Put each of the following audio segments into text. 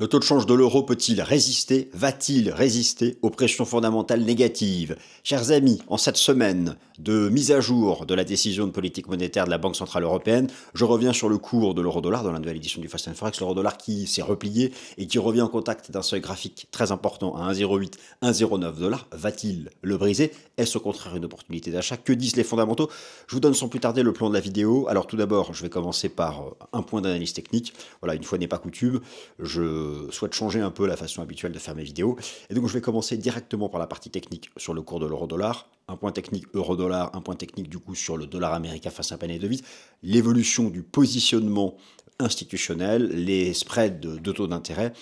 Le taux de change de l'euro peut-il résister, va-t-il résister aux pressions fondamentales négatives? Chers amis, en cette semaine de mise à jour de la décision de politique monétaire de la Banque Centrale Européenne, je reviens sur le cours de l'euro-dollar dans la nouvelle édition du Fast and Forex, l'euro-dollar qui s'est replié et qui revient en contact d'un seuil graphique très important à 1,08, 1,09 $. Va-t-il le briser? Est-ce au contraire une opportunité d'achat? Que disent les fondamentaux? Je vous donne sans plus tarder le plan de la vidéo. Alors tout d'abord, je vais commencer par un point d'analyse technique. Voilà, une fois n'est pas coutume, je souhaite changer un peu la façon habituelle de faire mes vidéos. Et donc je vais commencer directement par la partie technique sur le cours de l'euro-dollar. Un point technique euro-dollar, un point technique du coup sur le dollar américain face à un panier de devises. L'évolution du positionnement institutionnel, les spreads de taux d'intérêt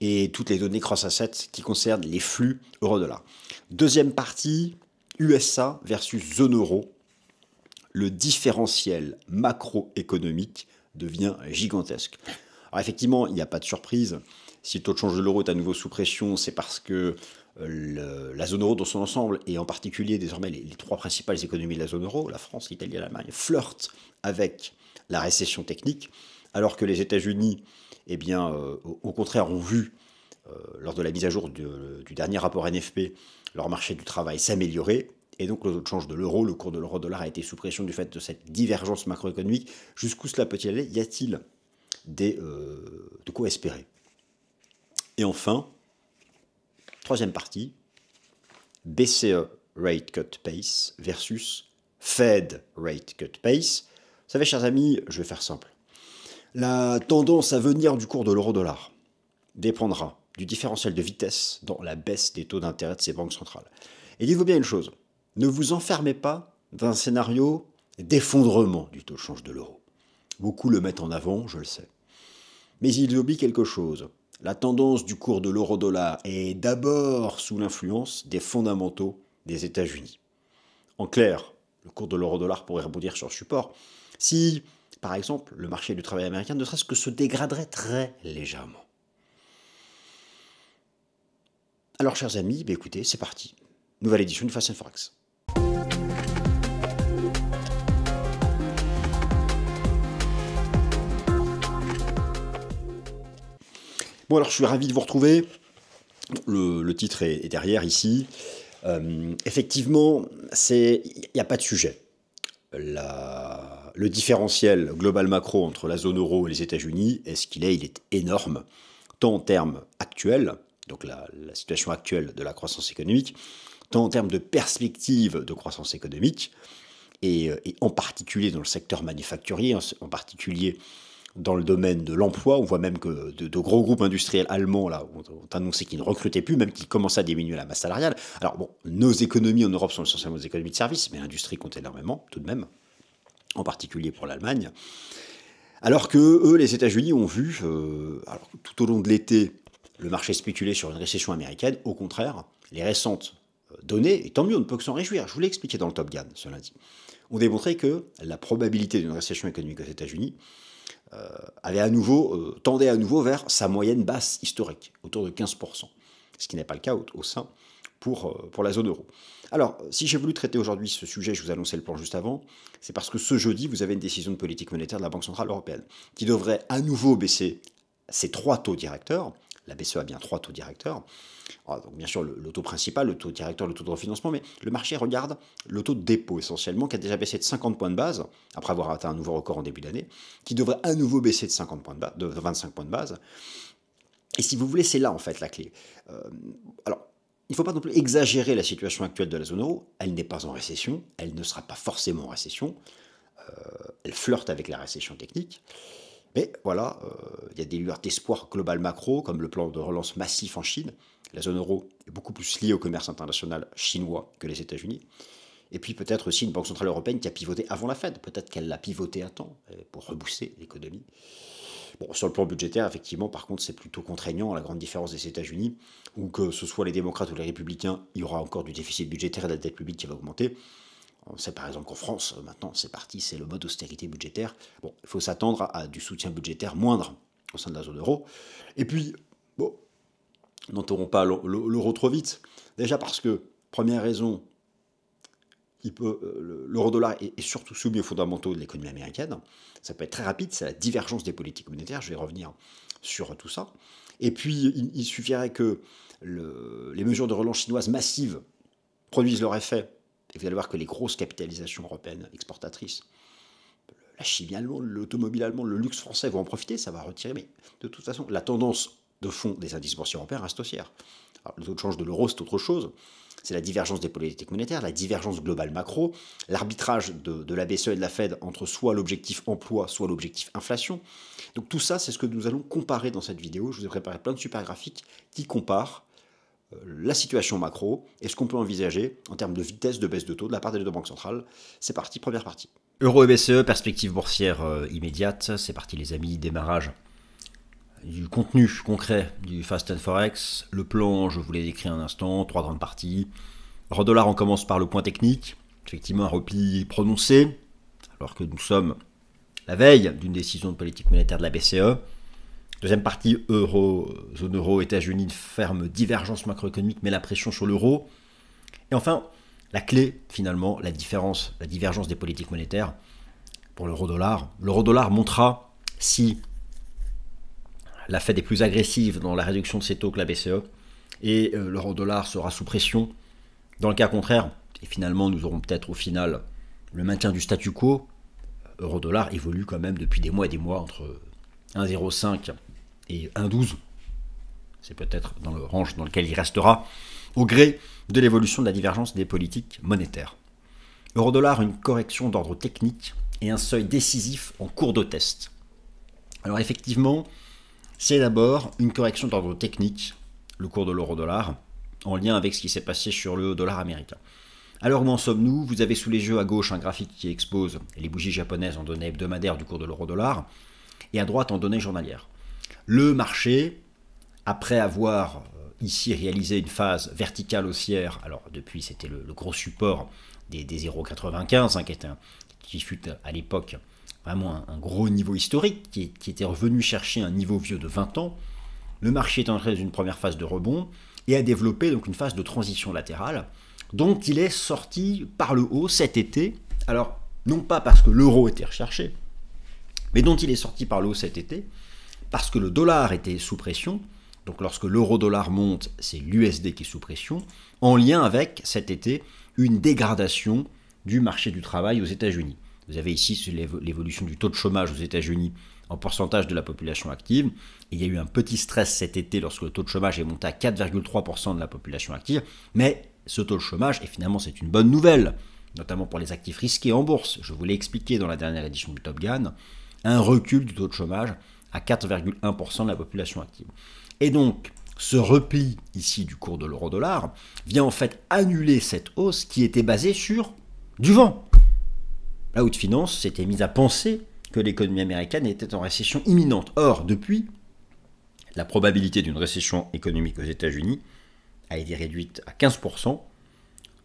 et toutes les données cross-asset qui concernent les flux euro-dollar. Deuxième partie, USA versus zone euro. Le différentiel macroéconomique devient gigantesque. Alors effectivement, il n'y a pas de surprise. Si le taux de change de l'euro est à nouveau sous pression, c'est parce que la zone euro dans son ensemble, et en particulier désormais les trois principales économies de la zone euro, la France, l'Italie et l'Allemagne, flirtent avec la récession technique, alors que les États-Unis, eh bien, au contraire, ont vu, lors de la mise à jour du dernier rapport NFP, leur marché du travail s'améliorer. Et donc le taux de change de l'euro, le cours de l'euro-dollar a été sous pression du fait de cette divergence macroéconomique. Jusqu'où cela peut-il aller? Y a-t-il de quoi espérer? Et enfin, troisième partie, BCE Rate Cut Pace versus Fed Rate Cut Pace. Vous savez, chers amis, je vais faire simple. La tendance à venir du cours de l'euro-dollar dépendra du différentiel de vitesse dans la baisse des taux d'intérêt de ces banques centrales. Et dites-vous bien une chose, ne vous enfermez pas dans un scénario d'effondrement du taux de change de l'euro. Beaucoup le mettent en avant, je le sais. Mais ils oublient quelque chose. La tendance du cours de l'euro-dollar est d'abord sous l'influence des fondamentaux des États-Unis. En clair, le cours de l'euro-dollar pourrait rebondir sur le support si, par exemple, le marché du travail américain ne serait-ce que se dégraderait très légèrement. Alors, chers amis, écoutez, c'est parti. Nouvelle édition du Fast and Forex. Bon, alors je suis ravi de vous retrouver. Le titre est derrière ici. Effectivement, il n'y a pas de sujet. Le différentiel global macro entre la zone euro et les États-Unis, est-ce qu'il est? Il est énorme, tant en termes actuels, donc la situation actuelle de la croissance économique, tant en termes de perspective de croissance économique, et en particulier dans le secteur manufacturier, en particulier dans le domaine de l'emploi. On voit même que de gros groupes industriels allemands là, ont annoncé qu'ils ne recrutaient plus, même qu'ils commençaient à diminuer la masse salariale. Alors bon, nos économies en Europe sont essentiellement des économies de services, mais l'industrie compte énormément, tout de même, en particulier pour l'Allemagne. Alors que eux, les États-Unis, ont vu, tout au long de l'été, le marché spéculer sur une récession américaine. Au contraire, les récentes données, et tant mieux, on ne peut que s'en réjouir, je vous l'ai expliqué dans le Top Gun ce lundi, ont démontré que la probabilité d'une récession économique aux États-Unis tendait à nouveau vers sa moyenne basse historique, autour de 15%, ce qui n'est pas le cas au sein pour la zone euro. Alors, si j'ai voulu traiter aujourd'hui ce sujet, je vous annonçais le plan juste avant, c'est parce que ce jeudi, vous avez une décision de politique monétaire de la Banque Centrale Européenne qui devrait à nouveau baisser ses trois taux directeurs. La BCE a bien trois taux directeurs. Alors, donc bien sûr, le taux principal, le taux directeur, le taux de refinancement, mais le marché regarde le taux de dépôt essentiellement, qui a déjà baissé de 50 points de base, après avoir atteint un nouveau record en début d'année, qui devrait à nouveau baisser de 25 points de base. Et si vous voulez, c'est là en fait la clé. Alors, il ne faut pas non plus exagérer la situation actuelle de la zone euro. Elle n'est pas en récession, elle ne sera pas forcément en récession. Elle flirte avec la récession technique. Mais voilà, il y a des lueurs d'espoir global macro, comme le plan de relance massif en Chine. La zone euro est beaucoup plus liée au commerce international chinois que les États-Unis. Et puis peut-être aussi une banque centrale européenne qui a pivoté avant la Fed. Peut-être qu'elle l'a pivoté à temps pour rebooster l'économie. Bon, sur le plan budgétaire, effectivement, par contre, c'est plutôt contraignant, à la grande différence des États-Unis, où que ce soit les démocrates ou les républicains, il y aura encore du déficit budgétaire et de la dette publique qui va augmenter. On sait par exemple qu'en France, maintenant, c'est parti, c'est le mode austérité budgétaire. Bon, il faut s'attendre à du soutien budgétaire moindre au sein de la zone euro. Et puis, bon, n'enterrons pas l'euro trop vite. Déjà parce que, première raison, l'euro-dollar est surtout soumis aux fondamentaux de l'économie américaine. Ça peut être très rapide, c'est la divergence des politiques monétaires. Je vais revenir sur tout ça. Et puis, il suffirait que les mesures de relance chinoises massives produisent leur effet. Et vous allez voir que les grosses capitalisations européennes exportatrices, la chimie allemande, l'automobile allemande, le luxe français vont en profiter, ça va retirer. Mais de toute façon, la tendance de fond des indices boursiers européens reste haussière. Alors, le taux de change de l'euro, c'est autre chose. C'est la divergence des politiques monétaires, la divergence globale macro, l'arbitrage de la BCE et de la Fed entre soit l'objectif emploi, soit l'objectif inflation. Donc tout ça, c'est ce que nous allons comparer dans cette vidéo. Je vous ai préparé plein de super graphiques qui comparent la situation macro et ce qu'on peut envisager en termes de vitesse de baisse de taux de la part des deux banques centrales. C'est parti, première partie. Euro et BCE, perspective boursière immédiate. C'est parti les amis, démarrage du contenu concret du Fast and Forex. Le plan, je vous l'ai décrit un instant, 3 grandes parties. Euro-dollar, on commence par le point technique. Effectivement, un repli prononcé, alors que nous sommes la veille d'une décision de politique monétaire de la BCE. Deuxième partie, zone euro, États-Unis, une ferme divergence macroéconomique, mais la pression sur l'euro. Et enfin, la clé, finalement, la divergence des politiques monétaires pour l'euro-dollar. L'euro-dollar montrera si la Fed est plus agressive dans la réduction de ses taux que la BCE, et l'euro-dollar sera sous pression. Dans le cas contraire, et finalement nous aurons peut-être au final le maintien du statu quo, euro-dollar évolue quand même depuis des mois et des mois entre 1,05 et 1,12. C'est peut-être dans le range dans lequel il restera, au gré de l'évolution de la divergence des politiques monétaires. Euro-dollar, une correction d'ordre technique et un seuil décisif en cours de test. Alors effectivement, c'est d'abord une correction d'ordre technique, le cours de l'euro-dollar, en lien avec ce qui s'est passé sur le dollar américain. Alors où en sommes-nous? Vous avez sous les yeux à gauche un graphique qui expose les bougies japonaises en données hebdomadaires du cours de l'euro-dollar, et à droite en données journalières. Le marché, après avoir ici réalisé une phase verticale haussière, alors depuis c'était le gros support des 0,95, qui fut à l'époque vraiment un gros niveau historique, qui était revenu chercher un niveau vieux de 20 ans, le marché est entré dans une première phase de rebond et a développé donc une phase de transition latérale, dont il est sorti par le haut cet été, alors non pas parce que l'euro était recherché, mais dont il est sorti par le haut cet été, parce que le dollar était sous pression, donc lorsque l'euro-dollar monte, c'est l'USD qui est sous pression, en lien avec cet été une dégradation du marché du travail aux États-Unis. Vous avez ici l'évolution du taux de chômage aux États-Unis en pourcentage de la population active. Il y a eu un petit stress cet été lorsque le taux de chômage est monté à 4,3% de la population active. Mais ce taux de chômage, et finalement c'est une bonne nouvelle, notamment pour les actifs risqués en bourse, je vous l'ai expliqué dans la dernière édition du Top Gun, un recul du taux de chômage à 4,1% de la population active. Et donc, ce repli ici du cours de l'euro-dollar vient en fait annuler cette hausse qui était basée sur du vent. La haute finance s'était mise à penser que l'économie américaine était en récession imminente. Or, depuis, la probabilité d'une récession économique aux États-Unis a été réduite à 15%.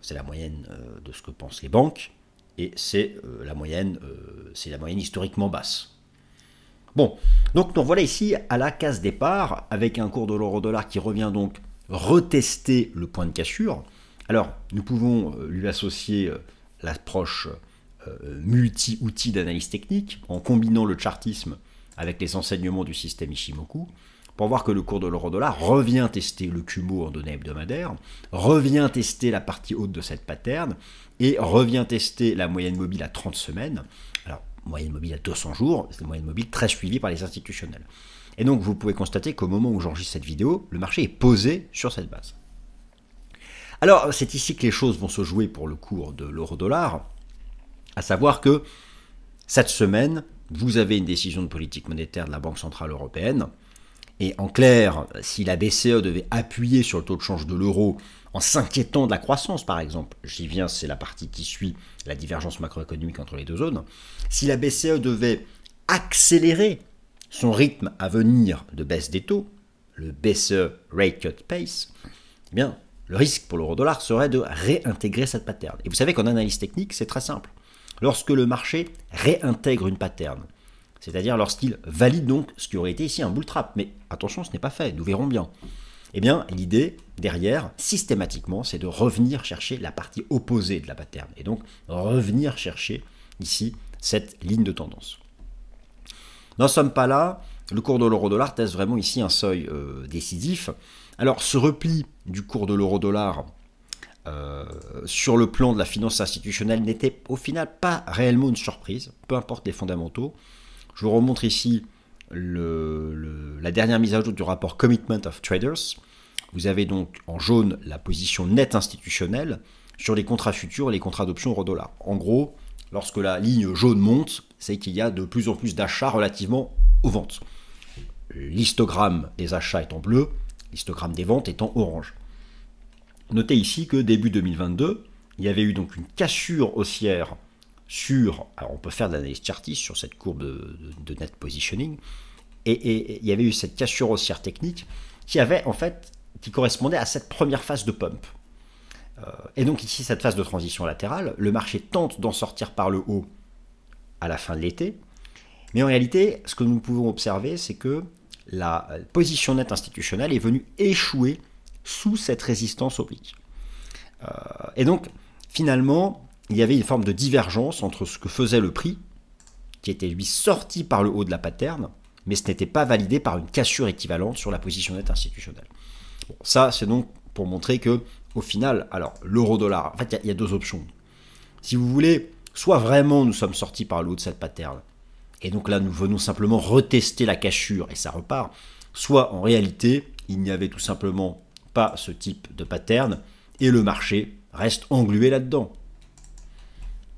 C'est la moyenne de ce que pensent les banques, et c'est la moyenne historiquement basse. Bon, donc nous voilà ici à la case départ, avec un cours de l'euro-dollar qui revient donc retester le point de cassure. Alors, nous pouvons lui associer l'approche multi-outils d'analyse technique, en combinant le chartisme avec les enseignements du système Ishimoku, pour voir que le cours de l'euro-dollar revient tester le Kumo en données hebdomadaires, revient tester la partie haute de cette pattern, et revient tester la moyenne mobile à 30 semaines. Alors, moyenne mobile à 200 jours, c'est une moyenne mobile très suivie par les institutionnels. Et donc, vous pouvez constater qu'au moment où j'enregistre cette vidéo, le marché est posé sur cette base. Alors, c'est ici que les choses vont se jouer pour le cours de l'euro-dollar, à savoir que cette semaine, vous avez une décision de politique monétaire de la Banque Centrale Européenne, et en clair, si la BCE devait appuyer sur le taux de change de l'euro en s'inquiétant de la croissance, par exemple, j'y viens, c'est la partie qui suit la divergence macroéconomique entre les deux zones, si la BCE devait accélérer son rythme à venir de baisse des taux, le BCE Rate Cut Pace, eh bien, le risque pour l'euro-dollar serait de réintégrer cette pattern. Et vous savez qu'en analyse technique, c'est très simple. Lorsque le marché réintègre une pattern, c'est-à-dire lorsqu'il valide donc ce qui aurait été ici un bull trap, mais attention, ce n'est pas fait, nous verrons bien. Eh bien, l'idée derrière, systématiquement, c'est de revenir chercher la partie opposée de la pattern, et donc revenir chercher ici cette ligne de tendance. Nous n'en sommes pas là, le cours de l'euro-dollar teste vraiment ici un seuil décisif. Alors, ce repli du cours de l'euro-dollar sur le plan de la finance institutionnelle n'était au final pas réellement une surprise, peu importe les fondamentaux. Je vous remontre ici la dernière mise à jour du rapport Commitment of Traders. Vous avez donc en jaune la position nette institutionnelle sur les contrats futurs et les contrats d'options euro-dollar. En gros, lorsque la ligne jaune monte, c'est qu'il y a de plus en plus d'achats relativement aux ventes. L'histogramme des achats est en bleu, l'histogramme des ventes est en orange. Notez ici que début 2022, il y avait eu donc une cassure haussière sur, alors on peut faire de l'analyse chartiste sur cette courbe de net positioning, et il y avait eu cette cassure haussière technique qui correspondait à cette première phase de pump. Et donc ici, cette phase de transition latérale, le marché tente d'en sortir par le haut à la fin de l'été, mais en réalité, ce que nous pouvons observer, c'est que la position nette institutionnelle est venue échouer sous cette résistance oblique. Et donc, finalement, il y avait une forme de divergence entre ce que faisait le prix, qui était lui sorti par le haut de la pattern, mais ce n'était pas validé par une cassure équivalente sur la position nette institutionnelle. Bon, ça, c'est donc pour montrer que, au final, alors, l'euro-dollar, en fait, il y a deux options. Si vous voulez, soit vraiment nous sommes sortis par le haut de cette pattern, et donc là, nous venons simplement retester la cassure et ça repart, soit en réalité, il n'y avait tout simplement pas ce type de pattern et le marché reste englué là-dedans.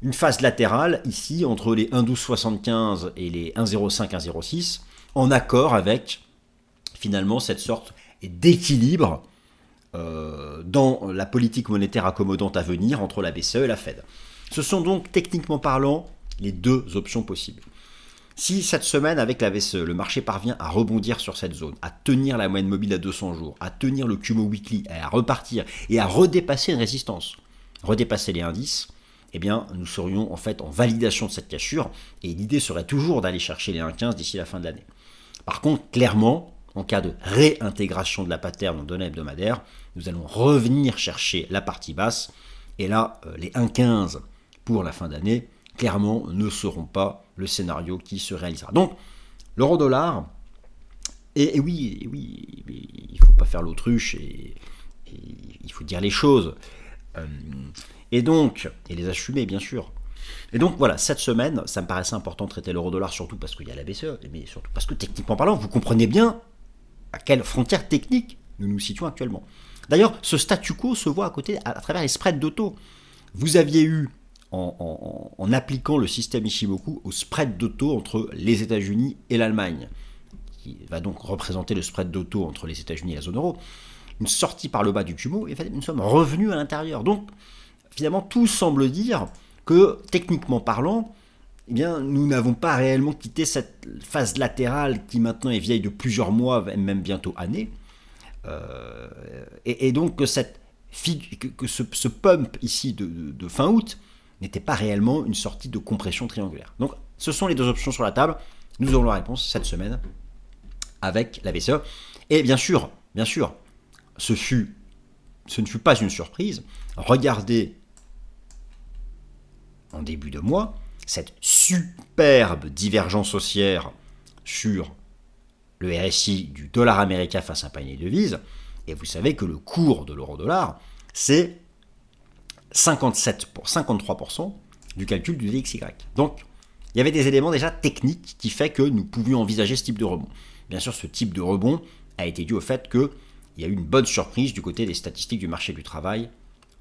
Une phase latérale ici entre les 1,1275 et les 1,05, 1,06 en accord avec finalement cette sorte d'équilibre dans la politique monétaire accommodante à venir entre la BCE et la Fed. Ce sont donc techniquement parlant les deux options possibles. Si cette semaine, avec la BCE, le marché parvient à rebondir sur cette zone, à tenir la moyenne mobile à 200 jours, à tenir le Kumo Weekly, à repartir et à redépasser une résistance, redépasser les indices, eh bien, nous serions en fait en validation de cette cassure et l'idée serait toujours d'aller chercher les 1,15 d'ici la fin de l'année. Par contre, clairement, en cas de réintégration de la pattern en données hebdomadaires, nous allons revenir chercher la partie basse et là, les 1,15 pour la fin d'année, clairement, ne seront pas le scénario qui se réalisera. Donc, l'euro-dollar, et oui, il ne faut pas faire l'autruche et il faut dire les choses. Et les assumer, bien sûr. Et donc, voilà, cette semaine, ça me paraissait important de traiter l'euro-dollar, surtout parce qu'il y a la BCE, mais surtout parce que, techniquement parlant, vous comprenez bien à quelle frontière technique nous nous situons actuellement. D'ailleurs, ce statu quo se voit à travers les spreads de taux. Vous aviez eu, en appliquant le système Ishimoku au spread de taux entre les États-Unis et l'Allemagne, qui va donc représenter le spread de taux entre les États-Unis et la zone euro, une sortie par le bas du Kumo, et nous sommes revenus à l'intérieur. Donc, finalement, tout semble dire que, techniquement parlant, eh bien, nous n'avons pas réellement quitté cette phase latérale qui maintenant est vieille de plusieurs mois, même bientôt années, et donc que ce pump ici de fin août n'était pas réellement une sortie de compression triangulaire. Donc, ce sont les deux options sur la table. Nous aurons la réponse cette semaine avec la BCE. Et bien sûr, ce ne fut pas une surprise. Regardez en début de mois cette superbe divergence haussière sur le RSI du dollar américain face à un panier de devises. Et vous savez que le cours de l'euro-dollar, c'est 53% du calcul du DXY. Donc, il y avait des éléments déjà techniques qui fait que nous pouvions envisager ce type de rebond. Bien sûr, ce type de rebond a été dû au fait qu'il y a eu une bonne surprise du côté des statistiques du marché du travail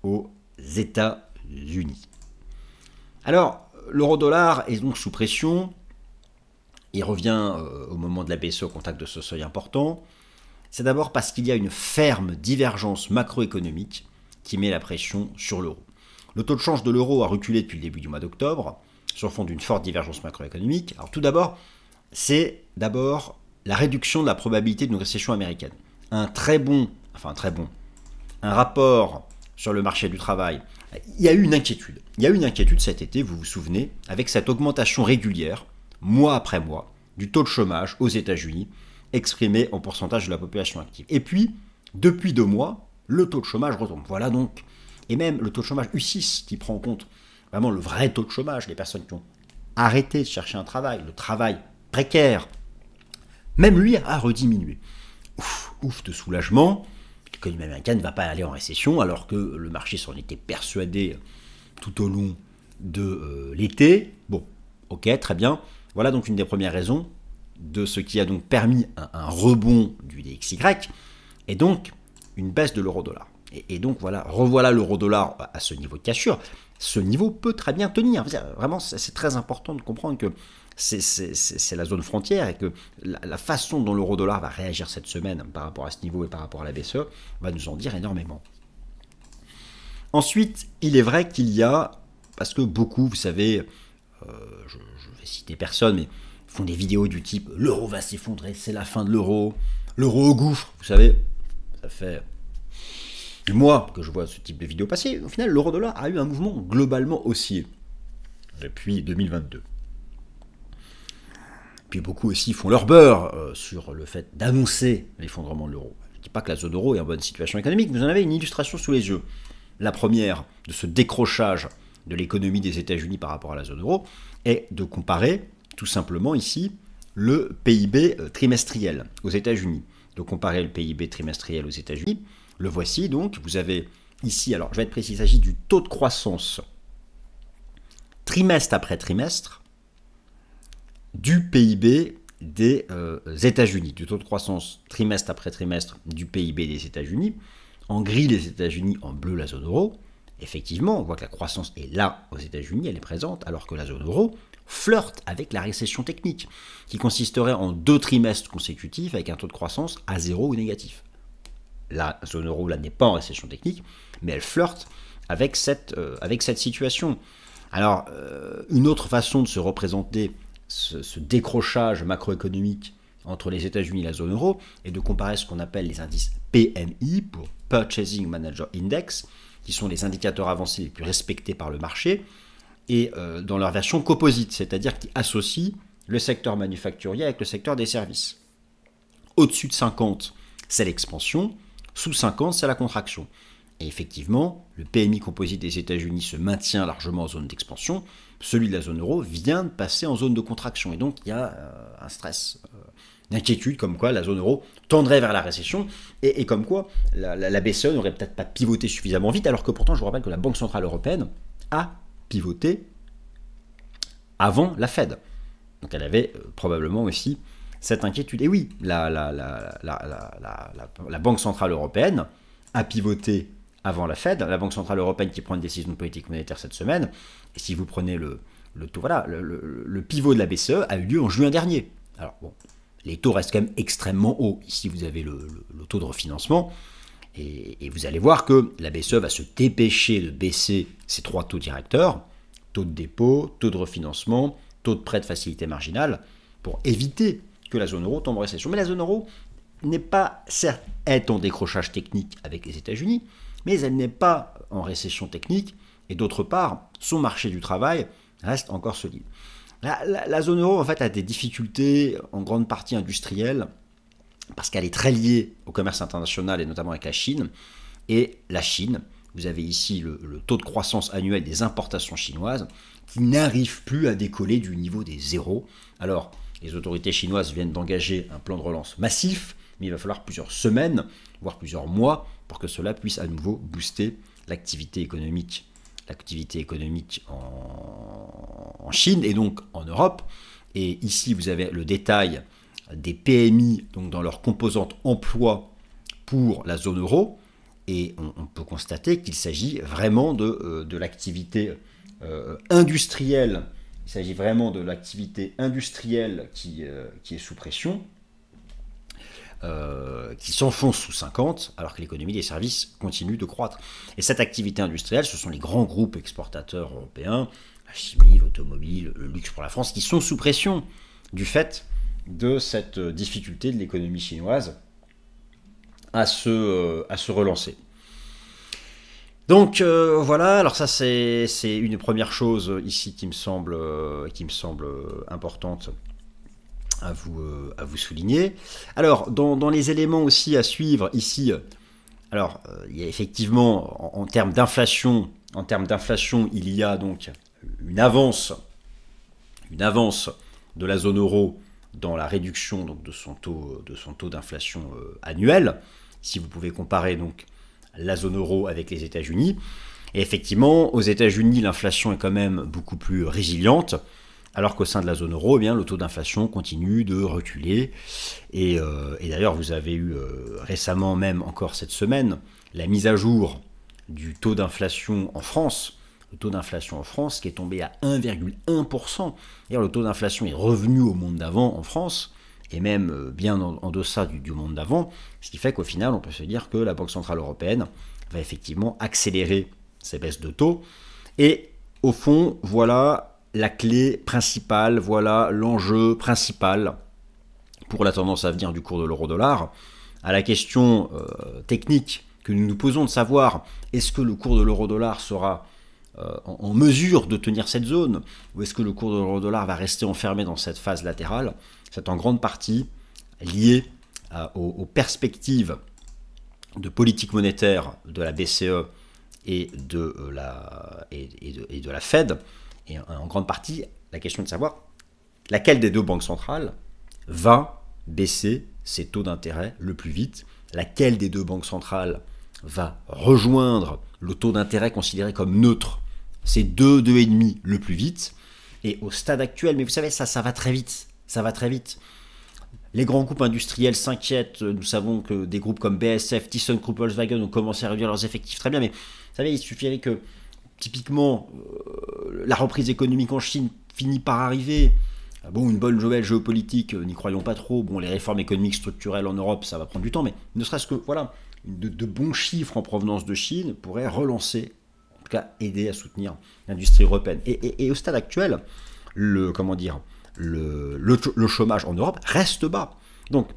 aux États-Unis. Alors, l'euro-dollar est donc sous pression. Il revient au moment de la BCE au contact de ce seuil important. C'est d'abord parce qu'il y a une ferme divergence macroéconomique qui met la pression sur l'euro. Le taux de change de l'euro a reculé depuis le début du mois d'octobre, sur fond d'une forte divergence macroéconomique. Alors tout d'abord, c'est la réduction de la probabilité d'une récession américaine. Un rapport sur le marché du travail. Il y a eu une inquiétude. Cet été, vous vous souvenez, avec cette augmentation régulière, mois après mois, du taux de chômage aux États-Unis, exprimé en pourcentage de la population active. Et puis, depuis 2 mois, le taux de chômage retombe. Voilà donc, et même le taux de chômage U6 qui prend en compte vraiment le vrai taux de chômage, les personnes qui ont arrêté de chercher un travail, le travail précaire, même lui a rediminué. Ouf de soulagement, l'économie américaine ne va pas aller en récession alors que le marché s'en était persuadé tout au long de l'été. Bon, ok, très bien. Voilà donc une des premières raisons de ce qui a donc permis un rebond du DXY et donc une baisse de l'euro-dollar. Et donc voilà, revoilà l'euro-dollar à ce niveau de cassure. Ce niveau peut très bien tenir. Vraiment, c'est très important de comprendre que c'est la zone frontière et que la façon dont l'euro-dollar va réagir cette semaine par rapport à ce niveau et par rapport à la BCE va nous en dire énormément. Ensuite, il est vrai qu'il y a, parce que beaucoup, vous savez, je vais citer personne, mais font des vidéos du type « l'euro va s'effondrer, c'est la fin de l'euro, l'euro au gouffre ». Vous savez, ça fait des mois que je vois ce type de vidéos passer. Au final, l'euro-dollar a eu un mouvement globalement haussier depuis 2022. Puis beaucoup aussi font leur beurre sur le fait d'annoncer l'effondrement de l'euro. Je ne dis pas que la zone euro est en bonne situation économique, vous en avez une illustration sous les yeux. La première de ce décrochage de l'économie des États-Unis par rapport à la zone euro est de comparer tout simplement ici le PIB trimestriel aux États-Unis. De comparer le PIB trimestriel aux États-Unis, le voici donc, vous avez ici, alors je vais être précis, il s'agit du taux de croissance trimestre après trimestre du PIB des États-Unis, du taux de croissance trimestre après trimestre du PIB des États-Unis. En gris, les États-Unis, en bleu, la zone euro. Effectivement, on voit que la croissance est là aux États-Unis, elle est présente, alors que la zone euro flirte avec la récession technique, qui consisterait en 2 trimestres consécutifs avec un taux de croissance à 0 ou négatif. La zone euro, là, n'est pas en récession technique, mais elle flirte avec cette situation. Alors, une autre façon de se représenter ce décrochage macroéconomique entre les États-Unis et la zone euro est de comparer ce qu'on appelle les indices PMI, pour Purchasing Manager Index, qui sont les indicateurs avancés les plus respectés par le marché, et dans leur version composite, c'est-à-dire qui associent le secteur manufacturier avec le secteur des services. Au-dessus de 50, c'est l'expansion, sous 50, c'est la contraction. Et effectivement, le PMI composite des États-Unis se maintient largement en zone d'expansion, celui de la zone euro vient de passer en zone de contraction. Et donc, il y a un stress, une inquiétude comme quoi la zone euro tendrait vers la récession et comme quoi la BCE n'aurait peut-être pas pivoté suffisamment vite, alors que pourtant, je vous rappelle que la Banque Centrale Européenne a pivoté avant la Fed. Donc, elle avait probablement aussi cette inquiétude. Et oui, la Banque Centrale Européenne a pivoté avant la Fed, la Banque Centrale Européenne qui prend une décision de politique monétaire cette semaine, et si vous prenez le taux, voilà, le pivot de la BCE a eu lieu en juin dernier. Alors bon, les taux restent quand même extrêmement hauts. Ici, vous avez le taux de refinancement, et vous allez voir que la BCE va se dépêcher de baisser ces 3 taux directeurs, taux de dépôt, taux de refinancement, taux de prêt de facilité marginale, pour éviter que la zone euro tombe en récession. Mais la zone euro n'est pas, certes, est en décrochage technique avec les États-Unis, mais elle n'est pas en récession technique, et d'autre part, son marché du travail reste encore solide. La zone euro, en fait, a des difficultés en grande partie industrielles, parce qu'elle est très liée au commerce international, et notamment avec la Chine. Et la Chine, vous avez ici le taux de croissance annuel des importations chinoises, qui n'arrive plus à décoller du niveau des zéros. Alors, les autorités chinoises viennent d'engager un plan de relance massif, mais il va falloir plusieurs semaines, voire plusieurs mois, pour que cela puisse à nouveau booster l'activité économique en Chine et donc en Europe. Et ici, vous avez le détail des PMI, donc dans leur composante emploi pour la zone euro. Et on peut constater qu'il s'agit vraiment de l'activité industrielle. Il s'agit vraiment de l'activité industrielle qui est sous pression, qui s'enfonce sous 50, alors que l'économie des services continue de croître. Et cette activité industrielle, ce sont les grands groupes exportateurs européens, la chimie, l'automobile, le luxe pour la France, qui sont sous pression du fait de cette difficulté de l'économie chinoise à se relancer. Donc voilà, alors ça c'est une première chose ici qui me semble importante à vous souligner. Alors dans les éléments aussi à suivre ici, alors il y a effectivement en termes d'inflation, il y a donc une avance de la zone euro dans la réduction donc, de son taux d'inflation annuel, si vous pouvez comparer donc la zone euro avec les États-Unis. Et effectivement, aux États-Unis, l'inflation est quand même beaucoup plus résiliente, alors qu'au sein de la zone euro, eh bien, le taux d'inflation continue de reculer. Et d'ailleurs, vous avez eu récemment, même encore cette semaine, la mise à jour du taux d'inflation en France. Le taux d'inflation en France qui est tombé à 1,1%. D'ailleurs, le taux d'inflation est revenu au monde d'avant en France, et même bien en deçà du monde d'avant, ce qui fait qu'au final, on peut se dire que la Banque Centrale Européenne va effectivement accélérer ces baisses de taux. Et au fond, voilà la clé principale, voilà l'enjeu principal pour la tendance à venir du cours de l'euro-dollar. À la question technique que nous nous posons de savoir, est-ce que le cours de l'euro-dollar sera en mesure de tenir cette zone, ou est-ce que le cours de l'euro-dollar va rester enfermé dans cette phase latérale? C'est en grande partie lié aux perspectives de politique monétaire de la BCE et de la Fed, et en grande partie la question de savoir laquelle des deux banques centrales va baisser ses taux d'intérêt le plus vite, laquelle des deux banques centrales va rejoindre le taux d'intérêt considéré comme neutre, c'est 2,5 le plus vite, et au stade actuel, mais vous savez, ça va très vite, ça va très vite. Les grands groupes industriels s'inquiètent, nous savons que des groupes comme BASF, ThyssenKrupp, Volkswagen ont commencé à réduire leurs effectifs, très bien, mais vous savez, il suffirait que, typiquement, la reprise économique en Chine finit par arriver. Bon, une bonne nouvelle géopolitique, n'y croyons pas trop. Bon, les réformes économiques structurelles en Europe, ça va prendre du temps, mais ne serait-ce que, voilà, de bons chiffres en provenance de Chine pourraient relancer, en tout cas aider à soutenir l'industrie européenne. Et au stade actuel, le chômage en Europe reste bas. Donc,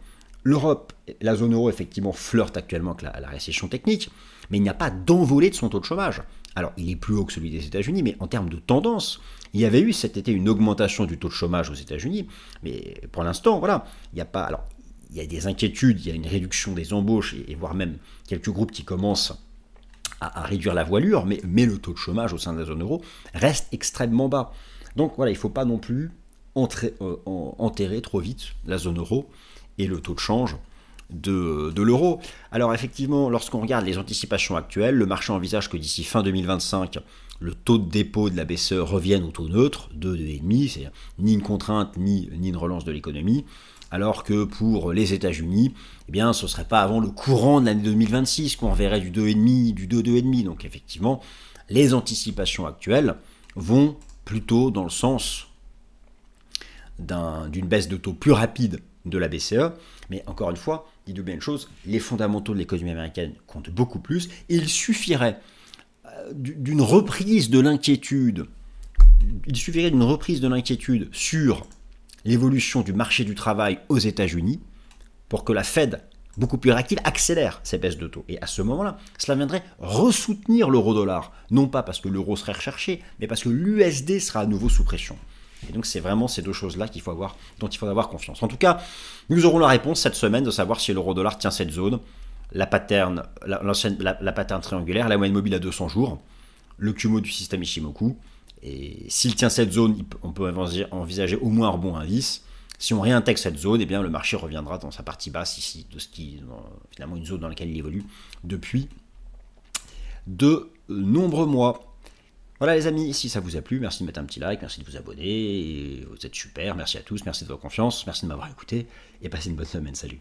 l'Europe, la zone euro, effectivement, flirte actuellement avec la récession technique, mais il n'y a pas d'envolée de son taux de chômage. Alors, il est plus haut que celui des États-Unis, mais en termes de tendance, il y avait eu cet été une augmentation du taux de chômage aux États-Unis, mais pour l'instant, voilà, il n'y a pas. Alors, il y a des inquiétudes, il y a une réduction des embauches, et voire même quelques groupes qui commencent à réduire la voilure, mais le taux de chômage au sein de la zone euro reste extrêmement bas. Donc, voilà, il ne faut pas non plus enterrer trop vite la zone euro et le taux de change de l'euro. Alors effectivement, lorsqu'on regarde les anticipations actuelles, le marché envisage que d'ici fin 2025, le taux de dépôt de la BCE revienne au taux neutre, 2,5, c'est-à-dire ni une contrainte ni une relance de l'économie, alors que pour les États-Unis, eh bien, ce ne serait pas avant le courant de l'année 2026 qu'on reverrait du 2,5, du 2,5. Donc effectivement, les anticipations actuelles vont plutôt dans le sens d'une baisse de taux plus rapide de la BCE, mais encore une fois, dites-vous bien une chose, les fondamentaux de l'économie américaine comptent beaucoup plus, et il suffirait d'une reprise de l'inquiétude, sur l'évolution du marché du travail aux États-Unis pour que la Fed, beaucoup plus réactive, accélère ces baisses de taux. Et à ce moment-là, cela viendrait ressoutenir l'euro-dollar, non pas parce que l'euro serait recherché, mais parce que l'USD sera à nouveau sous pression. Et donc c'est vraiment ces deux choses-là dont il faut avoir confiance. En tout cas, nous aurons la réponse cette semaine de savoir si l'euro-dollar tient cette zone, la pattern triangulaire, la moyenne mobile à 200 jours, le Kumo du système Ishimoku. Et s'il tient cette zone, on peut envisager au moins un rebond à 10. Si on réintègre cette zone, eh bien, le marché reviendra dans sa partie basse ici, de ce qui est finalement une zone dans laquelle il évolue depuis de nombreux mois. Voilà les amis, si ça vous a plu, merci de mettre un petit like, merci de vous abonner, vous êtes super, merci à tous, merci de votre confiance, merci de m'avoir écouté, et passez une bonne semaine, salut.